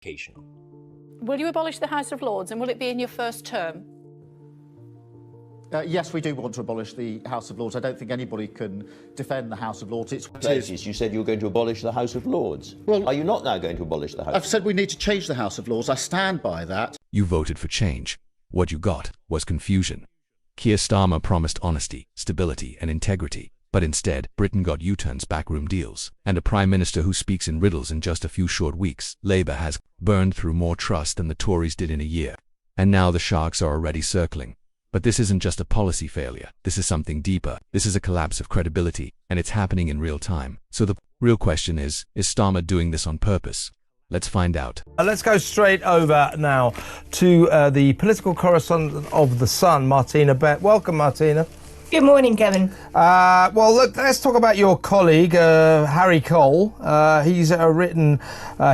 occasional. Will you abolish the House of Lords, and will it be in your first term? Yes, we do want to abolish the House of Lords. I don't think anybody can defend the House of Lords. You said you were going to abolish the House of Lords. Well, are you not now going to abolish the House? I've said we need to change the House of Lords. I stand by that. You voted for change. What you got was confusion. Keir Starmer promised honesty, stability and integrity, but instead, Britain got U-turns, backroom deals, and a Prime Minister who speaks in riddles in just a few short weeks. Labour has burned through more trust than the Tories did in a year. And now the sharks are already circling. But this isn't just a policy failure. This is something deeper. This is a collapse of credibility, and it's happening in real time. So the real question is Starmer doing this on purpose? Let's find out. Let's go straight over now to the political correspondent of The Sun, Martina Bett. Welcome, Martina. Good morning, Kevin. Well, look, let's talk about your colleague, Harry Cole. He's written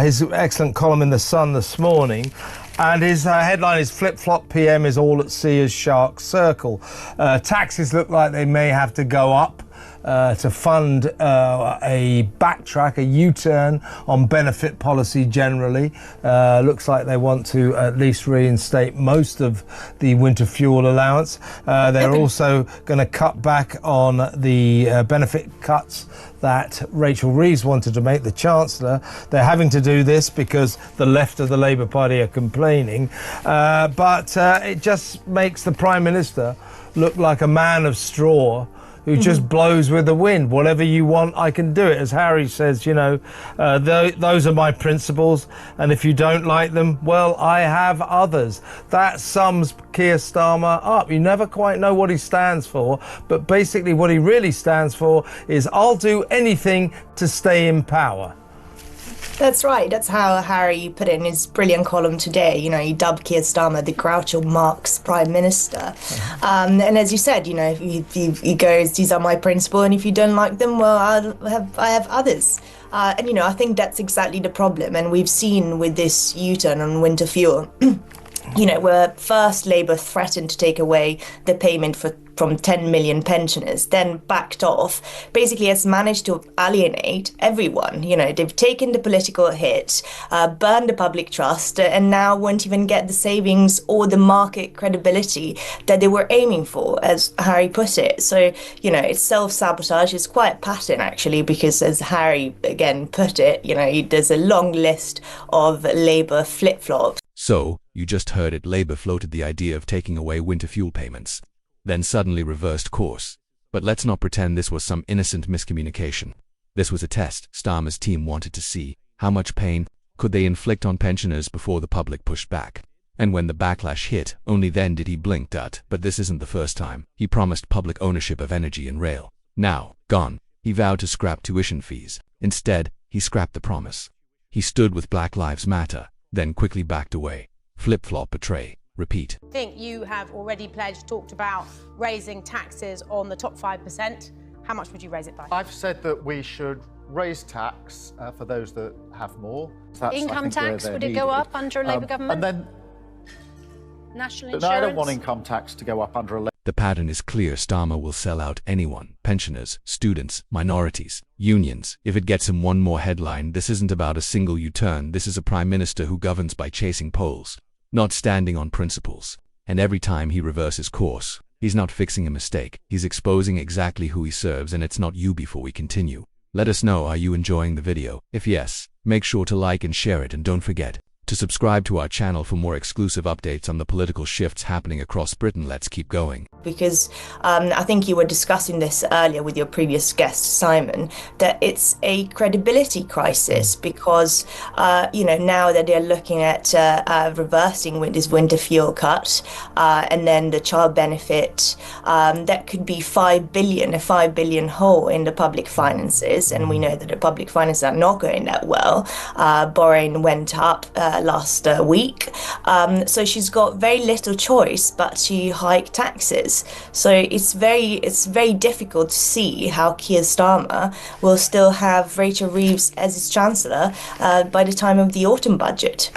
his excellent column in The Sun this morning. And his headline is "Flip-flop PM is all at sea as sharks circle." Taxes look like they may have to go up to fund a backtrack, a U-turn on benefit policy generally. Looks like they want to at least reinstate most of the winter fuel allowance. They're also going to cut back on the benefit cuts that Rachel Reeves wanted to make, the Chancellor. They're having to do this because the left of the Labour Party are complaining. But it just makes the Prime Minister look like a man of straw who just blows with the wind. Whatever you want, I can do it. As Harry says, you know, those are my principles, and if you don't like them, well, I have others. That sums Keir Starmer up. You never quite know what he stands for, but basically what he really stands for is I'll do anything to stay in power. That's right. That's how Harry put it in his brilliant column today. You know, he dubbed Keir Starmer the Groucho Marx Prime Minister. And as you said, you know, he goes, these are my principles, and if you don't like them, well, I have others. And, you know, I think that's exactly the problem. And we've seen with this U-turn on winter fuel, you know, where first Labour threatened to take away the payment from 10 million pensioners, then backed off, basically has managed to alienate everyone. You know, they've taken the political hit, burned the public trust, and now won't even get the savings or the market credibility that they were aiming for, as Harry put it. So, you know, it's self-sabotage. It's quite pattern, actually, because as Harry, again, put it, you know, there's a long list of Labour flip-flops. So, you just heard it, Labour floated the idea of taking away winter fuel payments, then suddenly reversed course. But let's not pretend this was some innocent miscommunication. This was a test. Starmer's team wanted to see how much pain could they inflict on pensioners before the public pushed back. And when the backlash hit, only then did he blink. But this isn't the first time. He promised public ownership of energy and rail. Now, gone. He vowed to scrap tuition fees. Instead, he scrapped the promise. He stood with Black Lives Matter, then quickly backed away. Flip-flop, betray, repeat. I think you have already talked about raising taxes on the top 5%. How much would you raise it by? I've said that we should raise tax for those that have more. Income tax, would it go up under a Labour government? And then national insurance? No, I don't want income tax to go up under a Labour. The pattern is clear. Starmer will sell out anyone, pensioners, students, minorities, unions. If it gets him one more headline, this isn't about a single U-turn. This is a Prime Minister who governs by chasing polls, not standing on principles. And every time he reverses course, he's not fixing a mistake. He's exposing exactly who he serves, and it's not you. Before we continue, let us know, are you enjoying the video? If yes, make sure to like and share it, and don't forget to subscribe to our channel for more exclusive updates on the political shifts happening across Britain. Let's keep going. Because I think you were discussing this earlier with your previous guest, Simon, that it's a credibility crisis because, you know, now that they're looking at reversing with this winter fuel cut and then the child benefit, that could be a 5 billion hole in the public finances. And we know that the public finances are not going that well. Borrowing went up last week. So she's got very little choice but to hike taxes. So it's very difficult to see how Keir Starmer will still have Rachel Reeves as his Chancellor by the time of the autumn budget.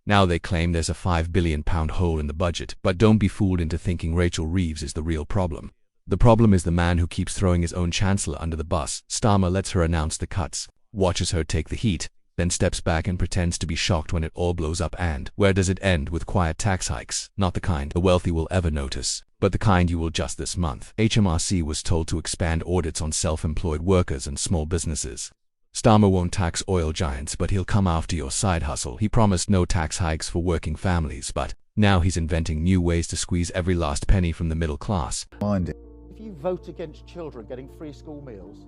Now they claim there's a £5 billion hole in the budget, but don't be fooled into thinking Rachel Reeves is the real problem. The problem is the man who keeps throwing his own Chancellor under the bus. Starmer lets her announce the cuts, watches her take the heat, then steps back and pretends to be shocked when it all blows up. And where does it end? With quiet tax hikes, not the kind the wealthy will ever notice, but the kind you will just this month. HMRC was told to expand audits on self-employed workers and small businesses. Starmer won't tax oil giants, but he'll come after your side hustle. He promised no tax hikes for working families, but now he's inventing new ways to squeeze every last penny from the middle class. Mind it. If you vote against children getting free school meals,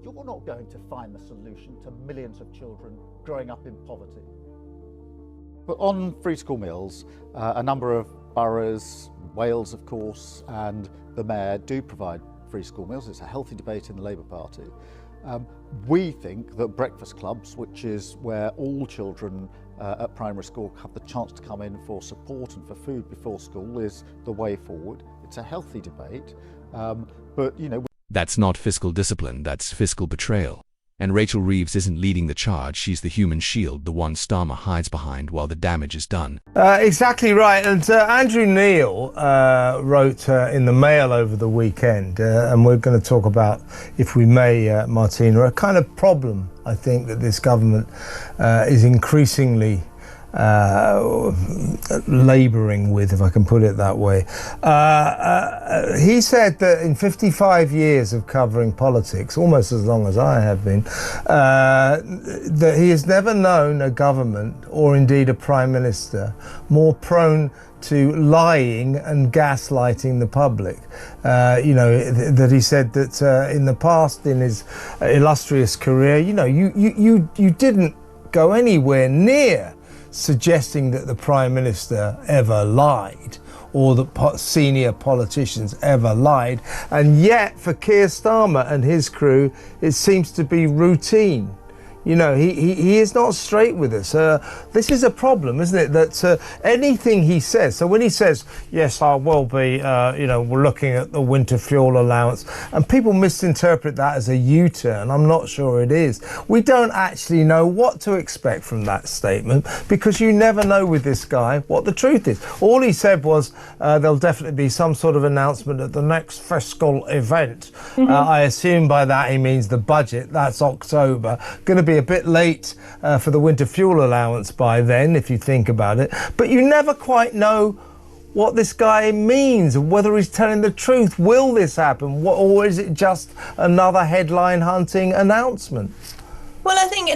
you're not going to find the solution to millions of children growing up in poverty. But on free school meals, a number of boroughs, Wales of course, and the Mayor do provide free school meals. It's a healthy debate in the Labour Party. We think that breakfast clubs, which is where all children at primary school have the chance to come in for support and for food before school, is the way forward. It's a healthy debate, but you know. That's not fiscal discipline, that's fiscal betrayal. And Rachel Reeves isn't leading the charge, she's the human shield, the one Starmer hides behind while the damage is done. Exactly right. And Andrew Neil wrote in the Mail over the weekend, and we're going to talk about, if we may, Martina, a kind of problem, I think, that this government is increasingly labouring with, if I can put it that way. He said that in 55 years of covering politics, almost as long as I have been, that he has never known a government, or indeed a prime minister, more prone to lying and gaslighting the public. You know, that he said that in the past, in his illustrious career, you know, you didn't go anywhere near suggesting that the Prime Minister ever lied, or that senior politicians ever lied. And yet, for Keir Starmer and his crew, it seems to be routine. You know, he is not straight with us. This is a problem, isn't it? That anything he says, so when he says, yes, I will be, you know, we're looking at the winter fuel allowance, and people misinterpret that as a U-turn. I'm not sure it is. We don't actually know what to expect from that statement, because you never know with this guy what the truth is. All he said was there'll definitely be some sort of announcement at the next fiscal event. I assume by that he means the budget. That's October. Going to be a bit late for the winter fuel allowance by then, if you think about it. But you never quite know what this guy means, whether he's telling the truth. Will this happen, or is it just another headline hunting announcement? Well, I think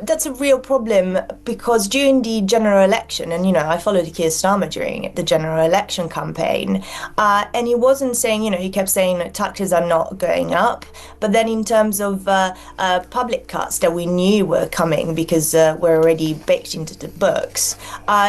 that's a real problem, because during the general election, and, you know, I followed Keir Starmer during the general election campaign, and he wasn't saying, you know, he kept saying that taxes are not going up, but then in terms of public cuts that we knew were coming because we're already baked into the books,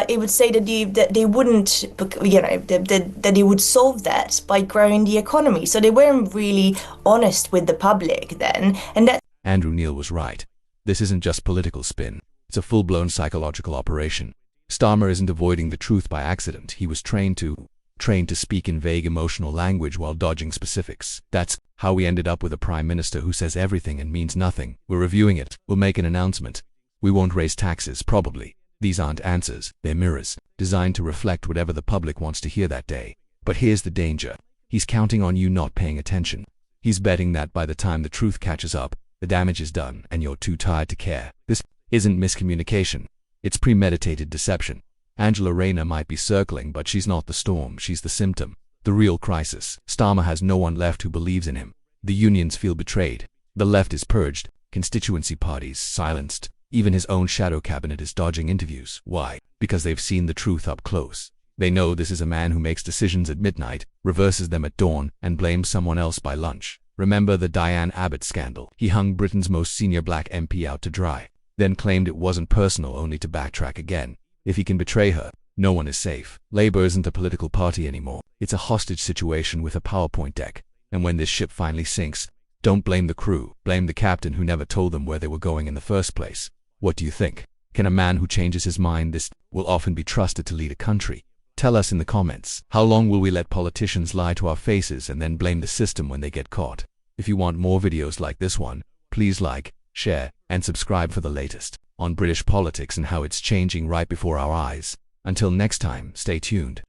it would say that they wouldn't, you know, that they would solve that by growing the economy. So they weren't really honest with the public then, and that. Andrew Neil was right. This isn't just political spin. It's a full-blown psychological operation. Starmer isn't avoiding the truth by accident. He was trained to speak in vague emotional language while dodging specifics. That's how we ended up with a prime minister who says everything and means nothing. We're reviewing it. We'll make an announcement. We won't raise taxes, probably. These aren't answers. They're mirrors, designed to reflect whatever the public wants to hear that day. But here's the danger. He's counting on you not paying attention. He's betting that by the time the truth catches up, the damage is done, and you're too tired to care. This isn't miscommunication. It's premeditated deception. Angela Rayner might be circling, but she's not the storm. She's the symptom. The real crisis. Starmer has no one left who believes in him. The unions feel betrayed. The left is purged. Constituency parties silenced. Even his own shadow cabinet is dodging interviews. Why? Because they've seen the truth up close. They know this is a man who makes decisions at midnight, reverses them at dawn, and blames someone else by lunch. Remember the Diane Abbott scandal? He hung Britain's most senior black MP out to dry, then claimed it wasn't personal, only to backtrack again. If he can betray her, no one is safe. Labour isn't a political party anymore. It's a hostage situation with a PowerPoint deck. And when this ship finally sinks, don't blame the crew. Blame the captain who never told them where they were going in the first place. What do you think? Can a man who changes his mind this will often be trusted to lead a country? Tell us in the comments. How long will we let politicians lie to our faces and then blame the system when they get caught? If you want more videos like this one, please like, share, and subscribe for the latest on British politics and how it's changing right before our eyes. Until next time, stay tuned.